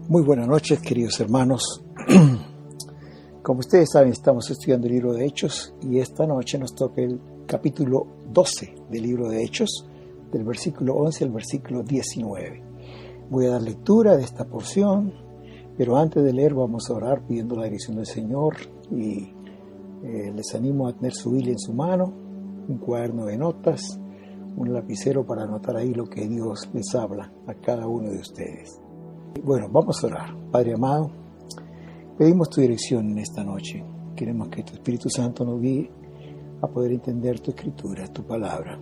Muy buenas noches, queridos hermanos. Como ustedes saben, estamos estudiando el libro de Hechos y esta noche nos toca el capítulo 12 del libro de Hechos, del versículo 11 al versículo 19. Voy a dar lectura de esta porción, pero antes de leer vamos a orar pidiendo la dirección del Señor y les animo a tener su Biblia en su mano, un cuaderno de notas, un lapicero para anotar ahí lo que Dios les habla a cada uno de ustedes. Bueno, vamos a orar. Padre amado, pedimos tu dirección en esta noche. Queremos que tu Espíritu Santo nos guíe a poder entender tu escritura, tu palabra,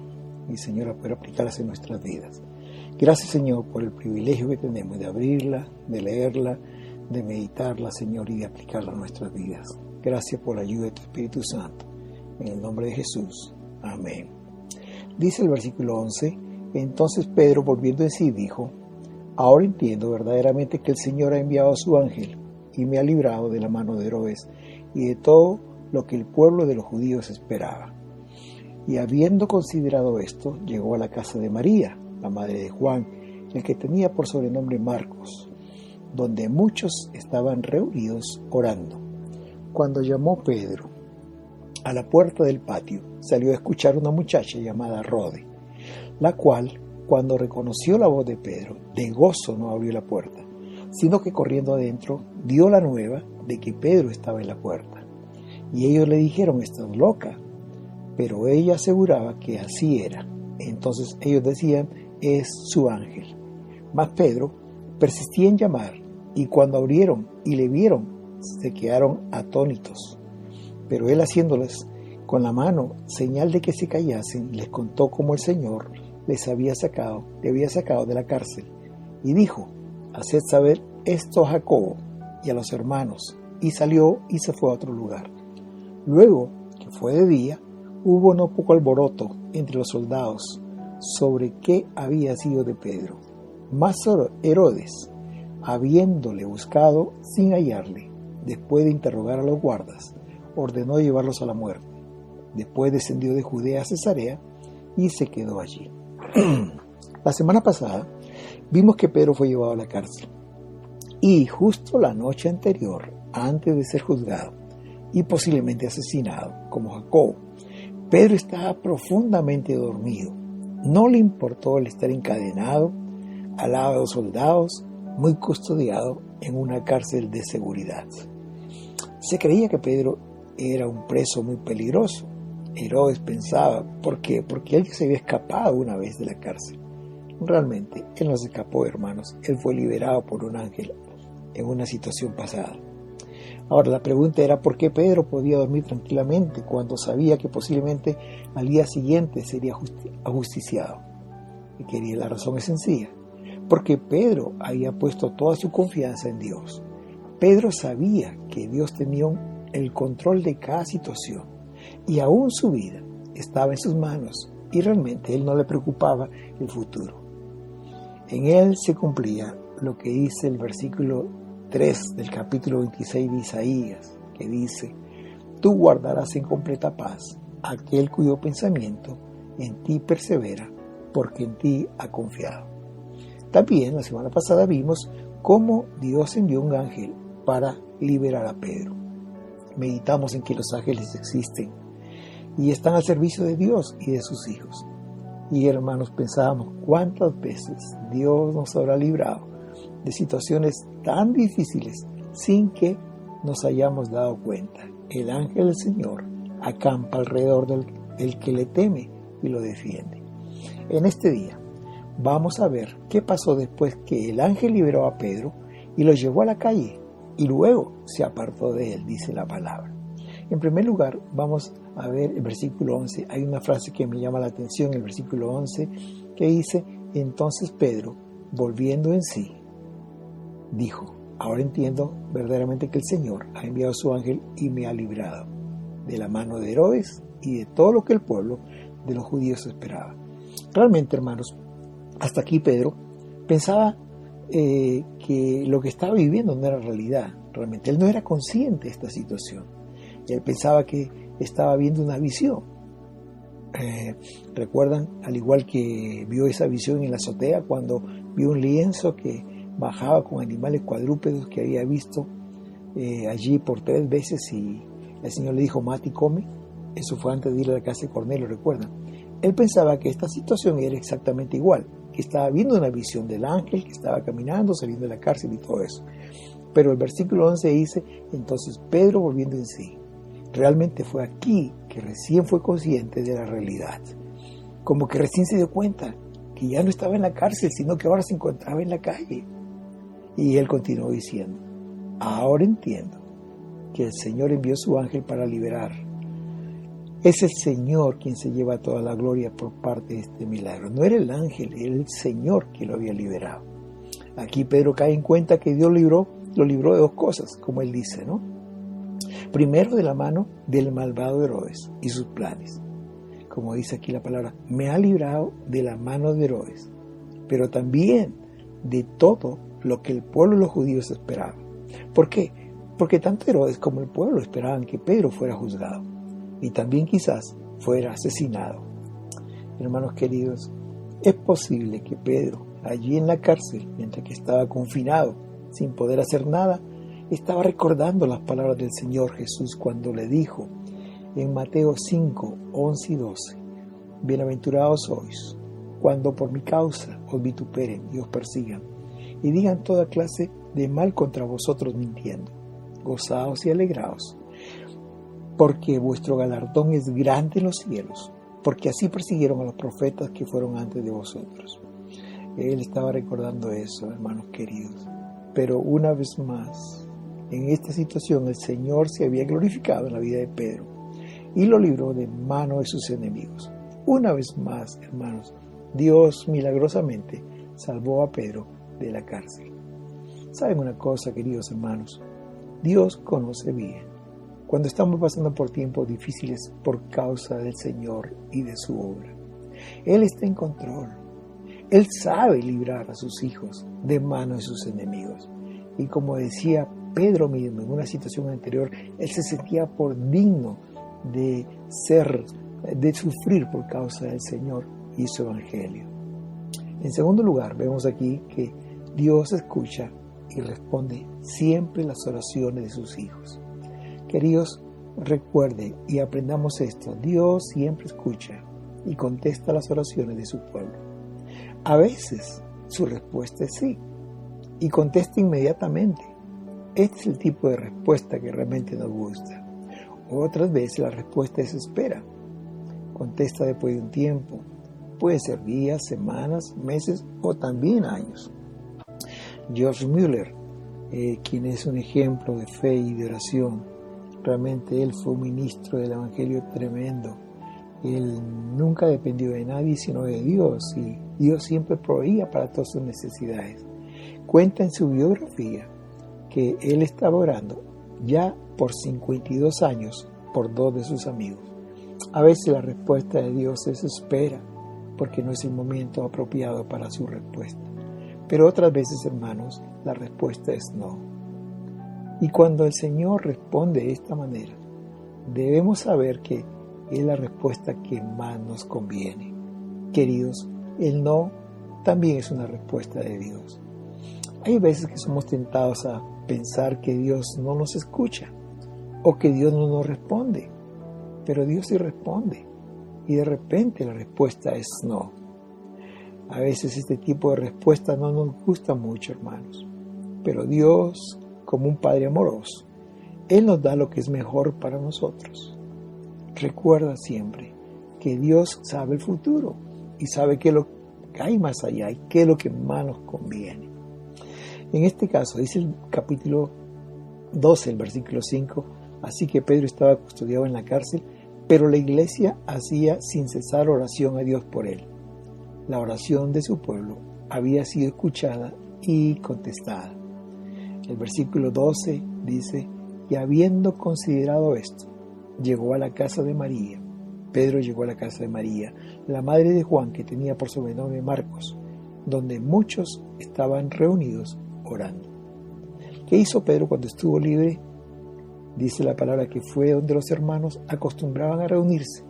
y Señor, a poder aplicarlas en nuestras vidas. Gracias, Señor, por el privilegio que tenemos de abrirla, de leerla, de meditarla, Señor, y de aplicarla a nuestras vidas. Gracias por la ayuda de tu Espíritu Santo. En el nombre de Jesús. Amén. Dice el versículo 11, entonces Pedro, volviendo en sí, dijo: ahora entiendo verdaderamente que el Señor ha enviado a su ángel y me ha librado de la mano de Herodes y de todo lo que el pueblo de los judíos esperaba. Y habiendo considerado esto, llegó a la casa de María, la madre de Juan, el que tenía por sobrenombre Marcos, donde muchos estaban reunidos orando. Cuando llamó Pedro a la puerta del patio, salió a escuchar una muchacha llamada Rode, la cual, cuando reconoció la voz de Pedro, de gozo no abrió la puerta, sino que corriendo adentro dio la nueva de que Pedro estaba en la puerta. Y ellos le dijeron: estás loca. Pero ella aseguraba que así era. Entonces ellos decían: es su ángel. Mas Pedro persistía en llamar, y cuando abrieron y le vieron, se quedaron atónitos. Pero él, haciéndoles con la mano señal de que se callasen, les contó cómo el Señor le había sacado de la cárcel, y dijo: haced saber esto a Jacobo y a los hermanos. Y salió y se fue a otro lugar. Luego que fue de día, hubo no poco alboroto entre los soldados sobre qué había sido de Pedro. Mas Herodes, habiéndole buscado sin hallarle, después de interrogar a los guardas, ordenó llevarlos a la muerte. Después descendió de Judea a Cesarea y se quedó allí. La semana pasada vimos que Pedro fue llevado a la cárcel y justo la noche anterior, antes de ser juzgado y posiblemente asesinado como Jacobo, Pedro estaba profundamente dormido. No le importó el estar encadenado al lado de los soldados, muy custodiado en una cárcel de seguridad. Se creía que Pedro era un preso muy peligroso. Herodes pensaba, ¿por qué? Porque él se había escapado una vez de la cárcel. Realmente, él no se escapó, hermanos. Él fue liberado por un ángel en una situación pasada. Ahora, la pregunta era ¿por qué Pedro podía dormir tranquilamente cuando sabía que posiblemente al día siguiente sería ajusticiado? Y la razón es sencilla. Porque Pedro había puesto toda su confianza en Dios. Pedro sabía que Dios tenía el control de cada situación. Y aún su vida estaba en sus manos y realmente él no le preocupaba el futuro. En él se cumplía lo que dice el versículo 3 del capítulo 26 de Isaías, que dice: tú guardarás en completa paz aquel cuyo pensamiento en ti persevera, porque en ti ha confiado. También la semana pasada vimos cómo Dios envió un ángel para liberar a Pedro. Meditamos en que los ángeles existen y están al servicio de Dios y de sus hijos. Y hermanos, pensábamos cuántas veces Dios nos habrá librado de situaciones tan difíciles sin que nos hayamos dado cuenta. El ángel del Señor acampa alrededor del que le teme y lo defiende. En este día vamos a ver qué pasó después que el ángel liberó a Pedro y lo llevó a la calle y luego se apartó de él, dice la palabra. En primer lugar, vamos a ver el versículo 11. Hay una frase que me llama la atención, el versículo 11, que dice: entonces Pedro, volviendo en sí, dijo: ahora entiendo verdaderamente que el Señor ha enviado a su ángel y me ha librado de la mano de Herodes y de todo lo que el pueblo de los judíos esperaba. Realmente, hermanos, hasta aquí Pedro pensaba que lo que estaba viviendo no era realidad. Realmente él no era consciente de esta situación. Él pensaba que estaba viendo una visión. ¿Recuerdan? Al igual que vio esa visión en la azotea cuando vio un lienzo que bajaba con animales cuadrúpedos que había visto allí por 3 veces y el Señor le dijo, mate y come. Eso fue antes de ir a la casa de Cornelio, recuerdan. Él pensaba que esta situación era exactamente igual, que estaba viendo una visión del ángel que estaba caminando, saliendo de la cárcel y todo eso. Pero el versículo 11 dice, entonces Pedro volviendo en sí, realmente fue aquí que recién fue consciente de la realidad. Como que recién se dio cuenta que ya no estaba en la cárcel, sino que ahora se encontraba en la calle. Y él continuó diciendo, ahora entiendo que el Señor envió su ángel para liberar. Es el Señor quien se lleva toda la gloria por parte de este milagro. No era el ángel, era el Señor que lo había liberado. Aquí Pedro cae en cuenta que Dios lo libró de 2 cosas, como él dice, ¿no? Primero, de la mano del malvado Herodes y sus planes. Como dice aquí la palabra, me ha librado de la mano de Herodes, pero también de todo lo que el pueblo y los judíos esperaban. ¿Por qué? Porque tanto Herodes como el pueblo esperaban que Pedro fuera juzgado y también quizás fuera asesinado. Hermanos queridos, es posible que Pedro, allí en la cárcel, mientras que estaba confinado, sin poder hacer nada, estaba recordando las palabras del Señor Jesús cuando le dijo en Mateo 5, 11 y 12, bienaventurados sois, cuando por mi causa os vituperen y os persigan, y digan toda clase de mal contra vosotros mintiendo. Gozaos y alegraos, porque vuestro galardón es grande en los cielos, porque así persiguieron a los profetas que fueron antes de vosotros. Él estaba recordando eso, hermanos queridos. Pero una vez más, en esta situación el Señor se había glorificado en la vida de Pedro y lo libró de mano de sus enemigos. Una vez más, hermanos, Dios milagrosamente salvó a Pedro de la cárcel. ¿Saben una cosa, queridos hermanos? Dios conoce bien cuando estamos pasando por tiempos difíciles por causa del Señor y de su obra. Él está en control. Él sabe librar a sus hijos de manos de sus enemigos. Y como decía Pedro mismo en una situación anterior, él se sentía por digno de sufrir por causa del Señor y su evangelio. En segundo lugar, vemos aquí que Dios escucha y responde siempre las oraciones de sus hijos. Queridos, recuerden y aprendamos esto: Dios siempre escucha y contesta las oraciones de su pueblo. A veces su respuesta es sí, y contesta inmediatamente. Este es el tipo de respuesta que realmente nos gusta. Otras veces la respuesta es espera. Contesta después de un tiempo. Puede ser días, semanas, meses o también años. George Mueller, quien es un ejemplo de fe y de oración, realmente él fue un ministro del Evangelio tremendo. Él nunca dependió de nadie sino de Dios, y Dios siempre proveía para todas sus necesidades. Cuenta en su biografía que él estaba orando ya por 52 años por 2 de sus amigos. A veces la respuesta de Dios es espera, porque no es el momento apropiado para su respuesta. Pero otras veces, hermanos, la respuesta es no. Y cuando el Señor responde de esta manera, debemos saber que es la respuesta que más nos conviene. Queridos, el no también es una respuesta de Dios. Hay veces que somos tentados a pensar que Dios no nos escucha o que Dios no nos responde, pero Dios sí responde, y de repente la respuesta es no. A veces este tipo de respuesta no nos gusta mucho, hermanos, pero Dios, como un Padre amoroso, Él nos da lo que es mejor para nosotros. Recuerda siempre que Dios sabe el futuro y sabe qué es lo que hay más allá y qué es lo que más nos conviene. En este caso, dice el capítulo 12, el versículo 5, así que Pedro estaba custodiado en la cárcel, pero la iglesia hacía sin cesar oración a Dios por él. La oración de su pueblo había sido escuchada y contestada. El versículo 12 dice, y habiendo considerado esto, llegó a la casa de María. Pedro llegó a la casa de María, la madre de Juan, que tenía por sobrenombre Marcos, donde muchos estaban reunidos orando. ¿Qué hizo Pedro cuando estuvo libre? Dice la palabra que fue donde los hermanos acostumbraban a reunirse.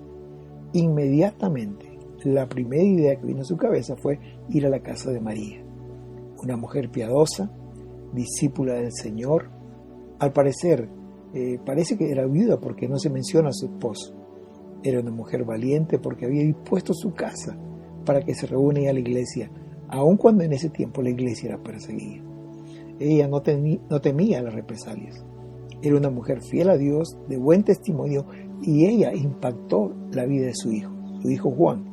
Inmediatamente, la primera idea que vino a su cabeza fue ir a la casa de María. una mujer piadosa, discípula del Señor. Al parecer, parece que era viuda porque no se menciona a su esposo. Era una mujer valiente porque había dispuesto su casa para que se reúne a la iglesia, aun cuando en ese tiempo la iglesia era perseguida. Ella no temía las represalias. Era una mujer fiel a Dios, de buen testimonio, y ella impactó la vida de su hijo Juan,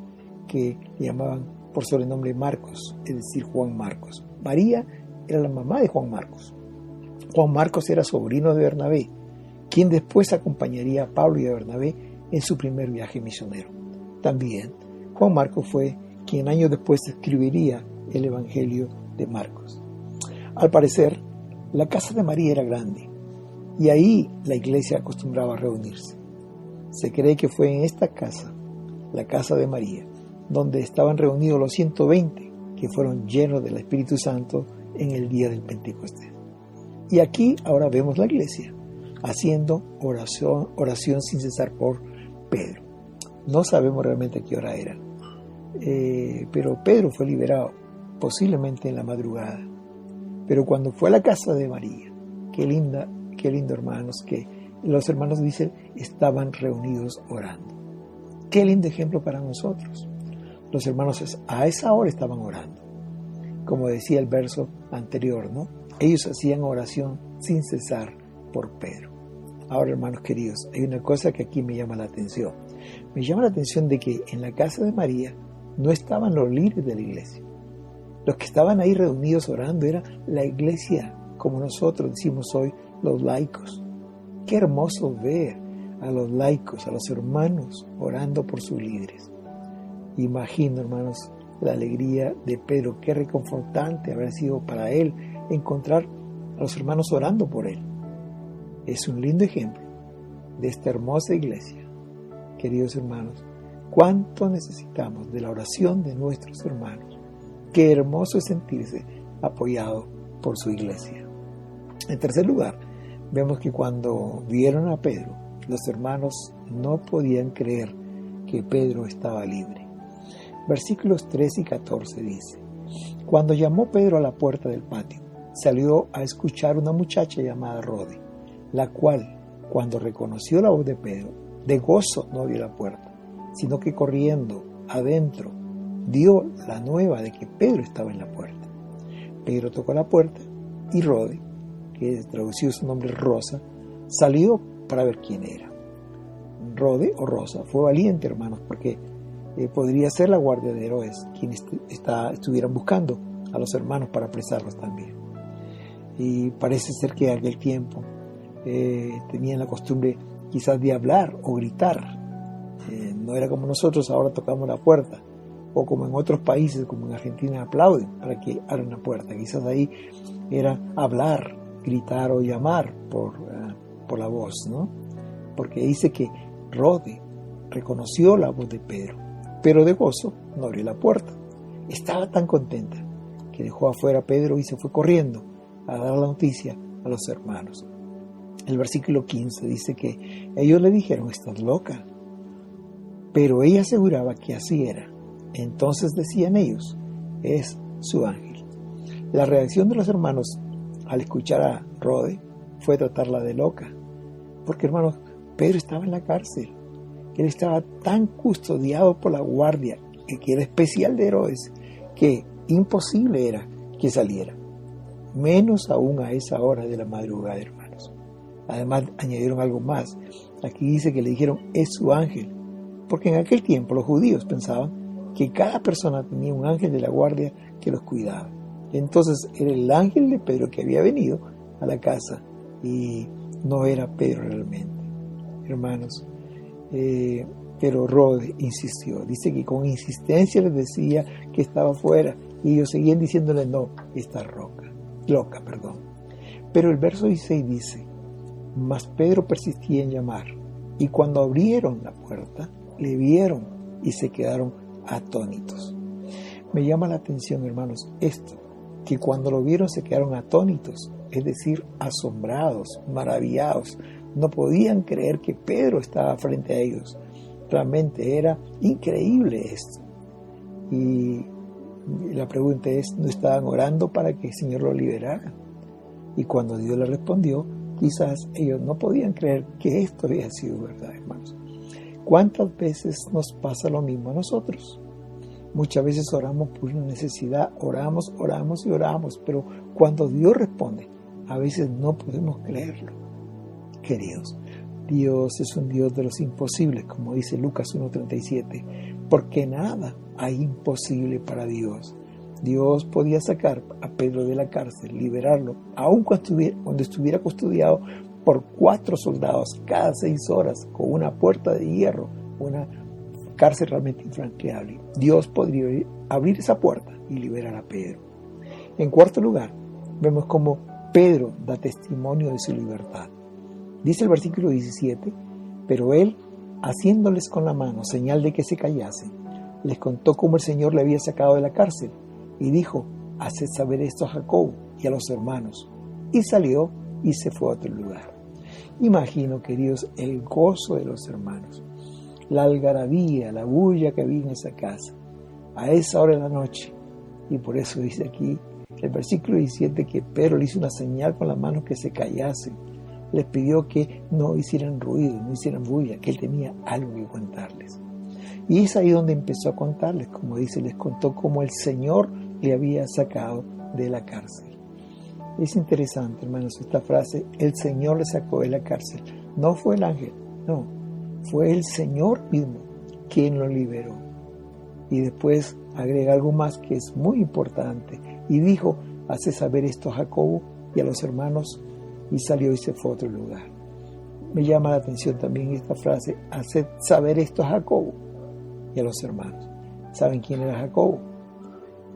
que le llamaban por sobrenombre Marcos, es decir, Juan Marcos. María era la mamá de Juan Marcos. Juan Marcos era sobrino de Bernabé, quien después acompañaría a Pablo y a Bernabé en su primer viaje misionero. También Juan Marcos fue quien años después escribiría el Evangelio de Marcos. Al parecer, la casa de María era grande y ahí la iglesia acostumbraba a reunirse. Se cree que fue en esta casa, la casa de María, donde estaban reunidos los 120 que fueron llenos del Espíritu Santo en el día del Pentecostés. Y aquí ahora vemos la iglesia haciendo oración sin cesar por Pedro. No sabemos realmente a qué hora era, pero Pedro fue liberado, posiblemente en la madrugada. Pero cuando fue a la casa de María, qué lindo hermanos, que los hermanos dicen estaban reunidos orando. Qué lindo ejemplo para nosotros. Los hermanos a esa hora estaban orando. Como decía el verso anterior, ¿no? Ellos hacían oración sin cesar por Pedro. Ahora, hermanos queridos, hay una cosa que aquí me llama la atención. Me llama la atención de que en la casa de María no estaban los líderes de la iglesia. Los que estaban ahí reunidos orando era la iglesia, como nosotros decimos hoy, los laicos. Qué hermoso ver a los laicos, a los hermanos orando por sus líderes. Imagino, hermanos, la alegría de Pedro, qué reconfortante haber sido para él encontrar a los hermanos orando por él. Es un lindo ejemplo de esta hermosa iglesia. Queridos hermanos, cuánto necesitamos de la oración de nuestros hermanos. Qué hermoso es sentirse apoyado por su iglesia. En tercer lugar, vemos que cuando vieron a Pedro, los hermanos no podían creer que Pedro estaba libre. Versículos 13 y 14 dice: Cuando llamó Pedro a la puerta del patio, salió a escuchar una muchacha llamada Rode, la cual, cuando reconoció la voz de Pedro, de gozo no abrió la puerta, sino que corriendo adentro dio la nueva de que Pedro estaba en la puerta. Pedro tocó la puerta y Rode, que traducido su nombre Rosa, salió para ver quién era. Rode o Rosa fue valiente, hermanos, porque podría ser la guardia de Herodes quienes estuvieran buscando a los hermanos para apresarlos también. Y parece ser que en aquel tiempo tenían la costumbre quizás de hablar o gritar. No era como nosotros ahora tocamos la puerta, o como en otros países, como en Argentina, aplauden para que abran la puerta. Quizás ahí era hablar, gritar o llamar por la voz, ¿no? Porque dice que Rode reconoció la voz de Pedro, pero de gozo no abrió la puerta. Estaba tan contenta que dejó afuera a Pedro y se fue corriendo a dar la noticia a los hermanos. El versículo 15 dice que ellos le dijeron: «Estás loca». Pero ella aseguraba que así era. Entonces decían ellos: «Es su ángel». La reacción de los hermanos al escuchar a Rode fue tratarla de loca. Porque, hermanos, Pedro estaba en la cárcel. Él estaba tan custodiado por la guardia, que era especial de Herodes, que imposible era que saliera. Menos aún a esa hora de la madrugada, hermanos. Además, añadieron algo más. Aquí dice que le dijeron: «Es su ángel». Porque en aquel tiempo los judíos pensaban que cada persona tenía un ángel de la guardia que los cuidaba. Entonces era el ángel de Pedro que había venido a la casa y no era Pedro realmente. Hermanos, pero Rode insistió. Dice que con insistencia les decía que estaba afuera y ellos seguían diciéndole: «No, está loca. Pero el verso 16 dice: «Mas Pedro persistía en llamar, y cuando abrieron la puerta, le vieron y se quedaron atónitos». Me llama la atención, hermanos, esto, que cuando lo vieron se quedaron atónitos, es decir, asombrados, maravillados. No podían creer que Pedro estaba frente a ellos. Realmente era increíble esto. Y La pregunta es, ¿no estaban orando para que el Señor lo liberara? Y cuando Dios le respondió, quizás ellos no podían creer que esto había sido verdad, hermanos. ¿Cuántas veces nos pasa lo mismo a nosotros? Muchas veces oramos por una necesidad, oramos y oramos, pero cuando Dios responde, a veces no podemos creerlo. Queridos, Dios es un Dios de los imposibles, como dice Lucas 1:37, porque nada hay imposible para Dios. Dios podía sacar a Pedro de la cárcel, liberarlo, aun cuando estuviera custodiado por 4 soldados cada 6 horas, con una puerta de hierro, una cárcel realmente infranqueable. Dios podría abrir esa puerta y liberar a Pedro. En cuarto lugar, vemos cómo Pedro da testimonio de su libertad. Dice el versículo 17, pero él, haciéndoles con la mano señal de que se callasen, les contó cómo el Señor le había sacado de la cárcel y dijo, haced saber esto a Jacobo y a los hermanos. Y salió y se fue a otro lugar. Imagino, queridos, el gozo de los hermanos, la algarabía, la bulla que había en esa casa, a esa hora de la noche. Y por eso dice aquí el versículo 17 que Pedro le hizo una señal con la mano que se callasen. Les pidió que no hicieran ruido, no hicieran bulla, que él tenía algo que contarles. Y es ahí donde empezó a contarles, como dice, les contó cómo el Señor le había sacado de la cárcel. Es interesante, hermanos, esta frase, el Señor le sacó de la cárcel. No fue el ángel, no, fue el Señor mismo quien lo liberó. Y después agrega algo más que es muy importante. Y dijo, hace saber esto a Jacobo y a los hermanos, y salió y se fue a otro lugar. Me llama la atención también esta frase, hace saber esto a Jacobo y a los hermanos. ¿Saben quién era Jacobo?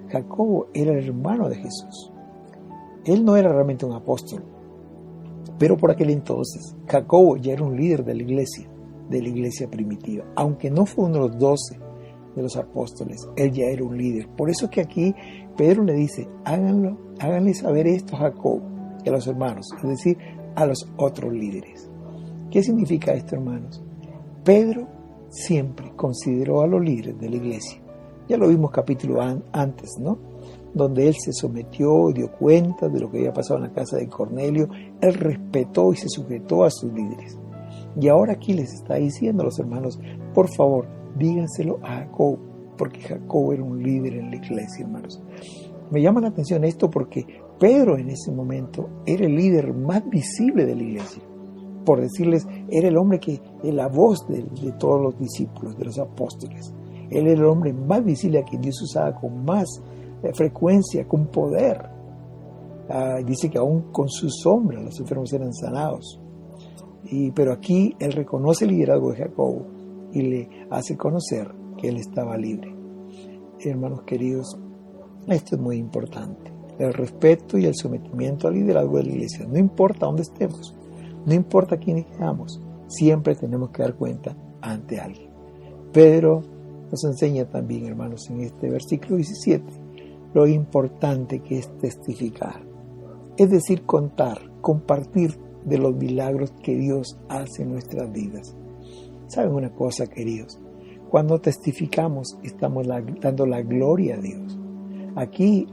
Jacobo era el hermano de Jesús. Él no era realmente un apóstol, pero por aquel entonces Jacobo ya era un líder de la iglesia primitiva. Aunque no fue uno de los 12 de los apóstoles, él ya era un líder. Por eso es que aquí Pedro le dice, háganle saber esto a Jacobo y a los hermanos, es decir, a los otros líderes. ¿Qué significa esto, hermanos? Pedro siempre consideró a los líderes de la iglesia. Ya lo vimos capítulo antes, ¿no? Donde él se sometió y dio cuenta de lo que había pasado en la casa de Cornelio. Él respetó y se sujetó a sus líderes. Y ahora aquí les está diciendo a los hermanos, por favor, díganselo a Jacobo, porque Jacobo era un líder en la iglesia, hermanos. Me llama la atención esto porque Pedro en ese momento era el líder más visible de la iglesia. Por decirles, era el hombre que es la voz de todos los discípulos, de los apóstoles. Él era el hombre más visible a quien Dios usaba con más frecuencia, con poder. Dice que aún con su sombra los enfermos eran sanados. Pero aquí él reconoce el liderazgo de Jacobo y le hace conocer que él estaba libre. Hermanos queridos, esto es muy importante. El respeto y el sometimiento al liderazgo de la iglesia. No importa dónde estemos, no importa quiénes seamos, siempre tenemos que dar cuenta ante alguien. Pedro nos enseña también, hermanos, en este versículo 17, lo importante que es testificar. Es decir, contar, compartir de los milagros que Dios hace en nuestras vidas. ¿Saben una cosa, queridos? Cuando testificamos, estamos dando la gloria a Dios. Aquí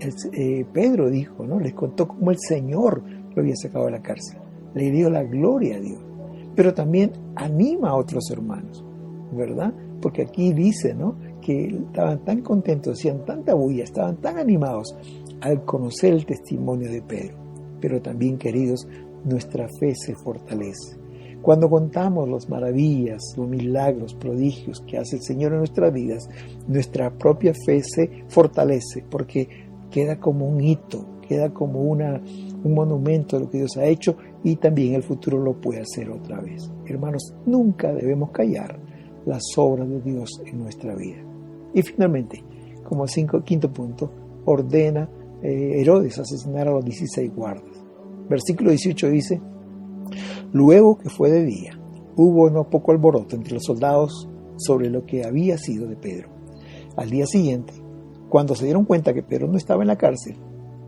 Pedro dijo, ¿no? Les contó cómo el Señor lo había sacado de la cárcel. Le dio la gloria a Dios. Pero también anima a otros hermanos, ¿verdad? Porque aquí dice, ¿no?, que estaban tan contentos, hacían tanta bulla, estaban tan animados al conocer el testimonio de Pedro. Pero también, queridos, nuestra fe se fortalece. Cuando contamos las maravillas, los milagros, prodigios que hace el Señor en nuestras vidas, nuestra propia fe se fortalece porque queda como un hito, queda como un monumento de lo que Dios ha hecho y también en el futuro lo puede hacer otra vez. Hermanos, nunca debemos callar las obras de Dios en nuestra vida. Y finalmente, como quinto punto, ordena Herodes asesinar a los 16 guardas. Versículo 18 dice, luego que fue de día, hubo no poco alboroto entre los soldados sobre lo que había sido de Pedro. Al día siguiente, cuando se dieron cuenta que Pedro no estaba en la cárcel,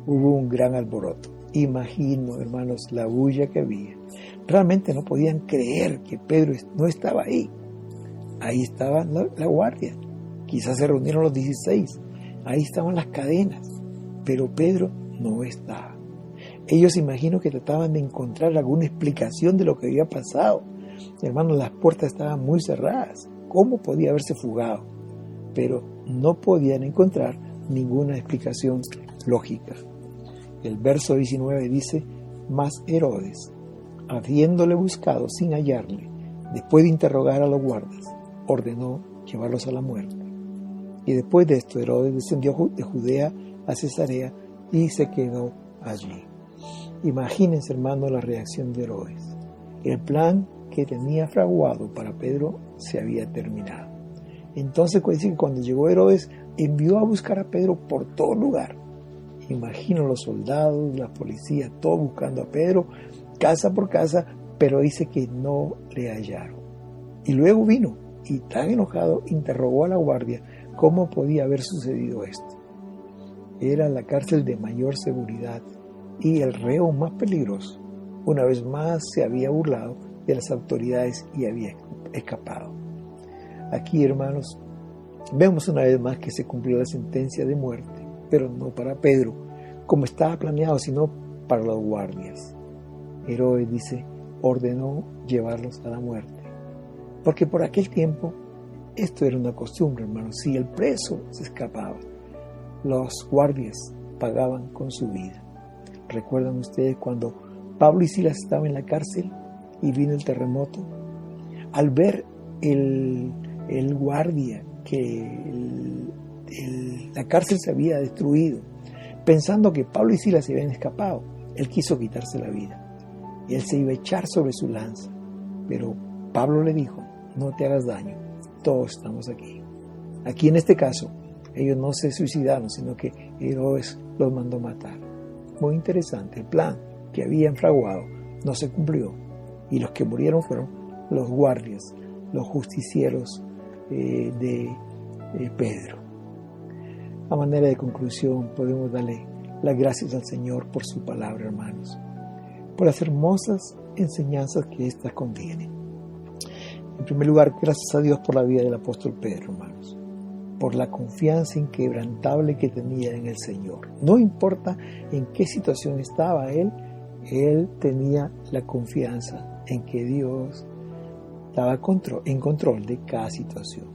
hubo un gran alboroto. Imagino, hermanos, la bulla que había. Realmente no podían creer que Pedro no estaba ahí. Ahí estaba la guardia. Quizás se reunieron los 16. Ahí estaban las cadenas, pero Pedro no estaba. Ellos imagino que trataban de encontrar alguna explicación de lo que había pasado. Hermanos, las puertas estaban muy cerradas. ¿Cómo podía haberse fugado? Pero no podían encontrar ninguna explicación lógica. El verso 19 dice: mas Herodes, habiéndole buscado sin hallarle, después de interrogar a los guardas, ordenó llevarlos a la muerte. Y después de esto, Herodes descendió de Judea a Cesarea y se quedó allí. Imagínense, hermano, la reacción de Herodes. El plan que tenía fraguado para Pedro se había terminado. Entonces dice que cuando llegó Herodes, envió a buscar a Pedro por todo lugar. Imagino los soldados, la policía, todos buscando a Pedro, casa por casa, pero dice que no le hallaron. Y luego vino y tan enojado interrogó a la guardia cómo podía haber sucedido esto. Era la cárcel de mayor seguridad y el reo más peligroso. Una vez más se había burlado de las autoridades y había escapado. Aquí, hermanos, vemos una vez más que se cumplió la sentencia de muerte, pero no para Pedro, como estaba planeado, sino para los guardias. Herodes dice, ordenó llevarlos a la muerte. Porque por aquel tiempo, esto era una costumbre, hermanos. Si el preso se escapaba, los guardias pagaban con su vida. ¿Recuerdan ustedes cuando Pablo y Silas estaban en la cárcel y vino el terremoto? Al ver el guardia que la cárcel se había destruido, pensando que Pablo y Silas se habían escapado, él quiso quitarse la vida. Él se iba a echar sobre su lanza, pero Pablo le dijo, no te hagas daño, todos estamos aquí. Aquí en este caso, ellos no se suicidaron, sino que Herodes los mandó matar. Muy interesante, el plan que habían fraguado no se cumplió, y los que murieron fueron los guardias, los justicieros de Pedro. A manera de conclusión, podemos darle las gracias al Señor por su palabra, hermanos, por las hermosas enseñanzas que éstas contienen. En primer lugar, gracias a Dios por la vida del apóstol Pedro, hermanos, por la confianza inquebrantable que tenía en el Señor. No importa en qué situación estaba él tenía la confianza en que Dios estaba en control de cada situación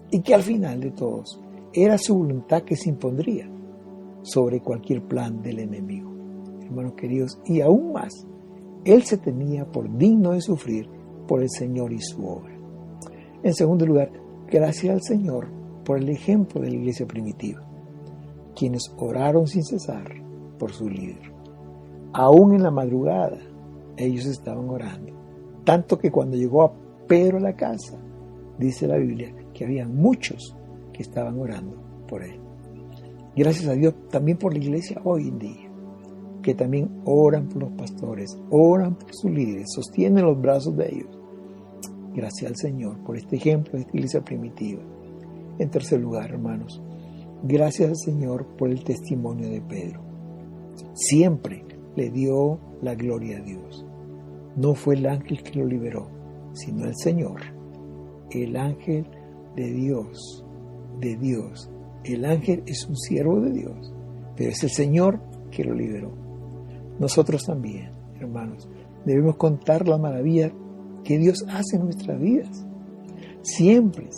y que al final de todos era su voluntad que se impondría sobre cualquier plan del enemigo. Hermanos queridos, y aún más, él se tenía por digno de sufrir por el Señor y su obra. En segundo lugar, gracias al Señor por el ejemplo de la iglesia primitiva, quienes oraron sin cesar por su líder. Aún en la madrugada, ellos estaban orando, tanto que cuando llegó a Pedro a la casa, dice la Biblia que había muchos que estaban orando por él. Gracias a Dios también por la iglesia hoy en día, que también oran por los pastores, oran por sus líderes, sostienen los brazos de ellos. Gracias al Señor por este ejemplo de esta iglesia primitiva. En tercer lugar, hermanos, gracias al Señor por el testimonio de Pedro. Siempre le dio la gloria a Dios. No fue el ángel que lo liberó, sino el Señor, el ángel de Dios, El ángel es un siervo de Dios, pero es el Señor que lo liberó. Nosotros también, hermanos, debemos contar la maravilla que Dios hace en nuestras vidas. Siempre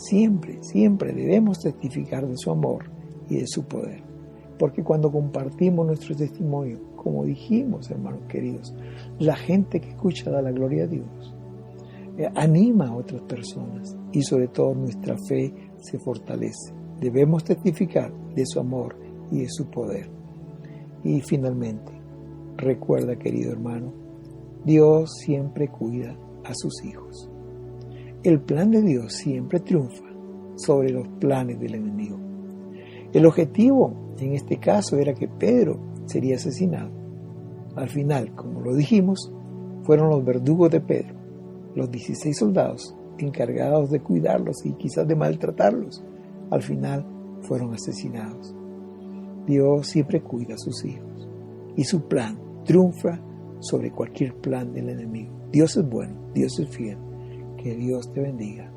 debemos testificar de su amor y de su poder, porque cuando compartimos nuestro testimonio, como dijimos, hermanos queridos, la gente que escucha da la gloria a Dios, anima a otras personas y sobre todo nuestra fe se fortalece. Debemos testificar de su amor y de su poder. Y finalmente, recuerda, querido hermano, Dios siempre cuida a sus hijos. El plan de Dios siempre triunfa sobre los planes del enemigo. El objetivo en este caso era que Pedro sería asesinado. Al final, como lo dijimos, fueron los verdugos de Pedro, los 16 soldados encargados de cuidarlos y quizás de maltratarlos. Al final fueron asesinados. Dios siempre cuida a sus hijos y su plan triunfa sobre cualquier plan del enemigo. Dios es bueno, Dios es fiel. Que Dios te bendiga.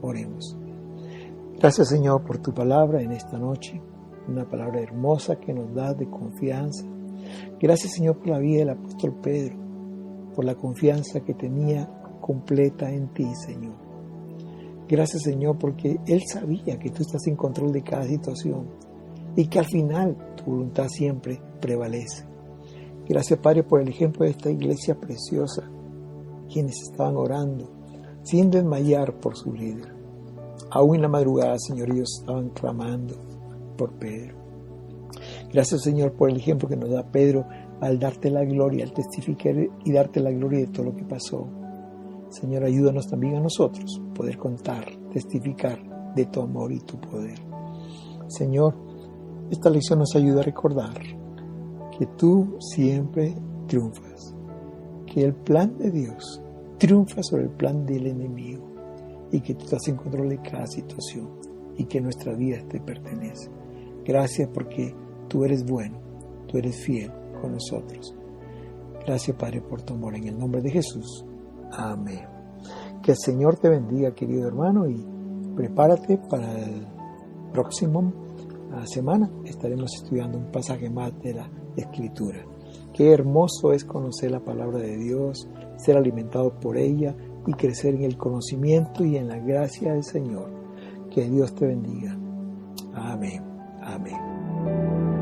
Oremos. Gracias, Señor, por tu palabra en esta noche. una palabra hermosa que nos da de confianza. Gracias, Señor, por la vida del apóstol Pedro, por la confianza que tenía completa en ti, Señor. Gracias, Señor, porque él sabía que tú estás en control de cada situación y que al final tu voluntad siempre prevalece. Gracias, Padre, por el ejemplo de esta iglesia preciosa, quienes estaban orando sin desmayar por su líder. Aún en la madrugada, Señor, ellos estaban clamando por Pedro. Gracias, Señor, por el ejemplo que nos da Pedro al darte la gloria, al testificar y darte la gloria de todo lo que pasó. Señor, ayúdanos también a nosotros poder contar, testificar de tu amor y tu poder. Señor, esta lección nos ayuda a recordar que tú siempre triunfas, que el plan de Dios triunfa sobre el plan del enemigo y que tú estás en control de cada situación y que nuestra vida te pertenece. Gracias porque tú eres bueno, tú eres fiel con nosotros. Gracias, Padre, por tu amor. En el nombre de Jesús. Amén. Que el Señor te bendiga, querido hermano, y prepárate para el próximo semana. Estaremos estudiando un pasaje más de la Escritura. Qué hermoso es conocer la palabra de Dios, ser alimentado por ella y crecer en el conocimiento y en la gracia del Señor. Que Dios te bendiga. Amén. Amén.